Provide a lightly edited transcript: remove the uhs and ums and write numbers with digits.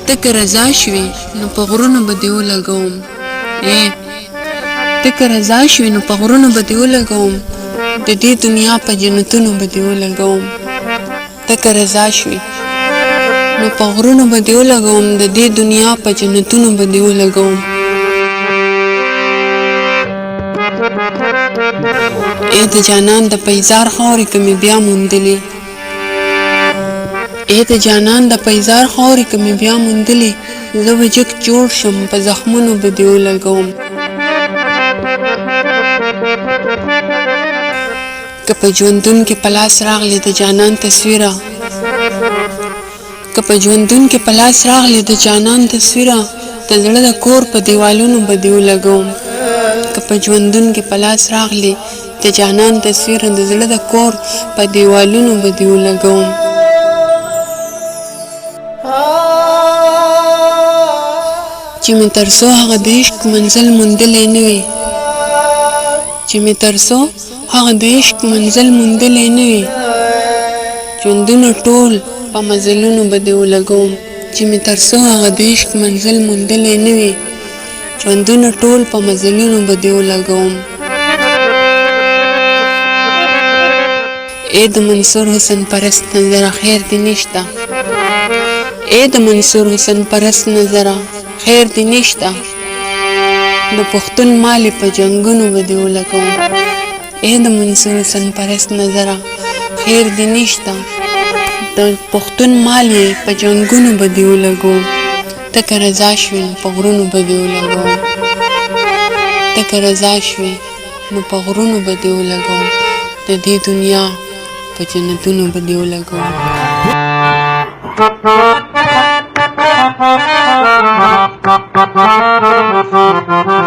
ته که رضا شوې نو په غرونو به دې ولګوم. ته که رضا شوې نو په غرونو به دې ولګوم، د دې دنیا په جنتونو به دې ولګوم. ته که رضا شوې نو په غرونو به دې ولګوم، د دې دنیا په جنتونو به دې ولګوم. ای د جانان د پیزار خاورې که مې بیا موندلې، ای د جانان د پیزار خاورې که مې بیا موندلې، زه به جګ جوړ شم په زخمونو به دې ولګوم. که په ژوندون کې په لاس راغلې د جانان تصویره، که په ژوندون کې په لاس راغلې د جانان تصویره، د زړه د کور په دیوالونو به دې ولګوم. که په ژوندون کې په لاس راغلې د جانان تصویره، د زړه د کور په دیوالونو به دې ولګوم. چې مې تر څو هغه د عشق منزل موندلی نه وي، چې مې تر څو هغه د عشق منزل موندلی نه وي، ژوندونه ټول په مزلونو به دې ولګوم. چې مې تر څو هغه د عشق منزل موندلی نه وي، ژوندونه ټول په مزلونو به دې ولګوم. ای د منصور حسن پرست نظره خیر دې نشته، ای د منصور حسن پرست نظره خیر دې نشته، د پښتون مالې په جنګونو به دې ولګوم. ای د منصور حسن پرست نظره خیر دې نشته، د پښتون مالې په جنګونو به دې ولګوم. ته که رضا شوې نو په غرونو به دې ولګوم، ته که رضا شوې نو په غرونو به دې ولګوم، د دې دنیا په جنتونو به دې ولګوم. Thank you.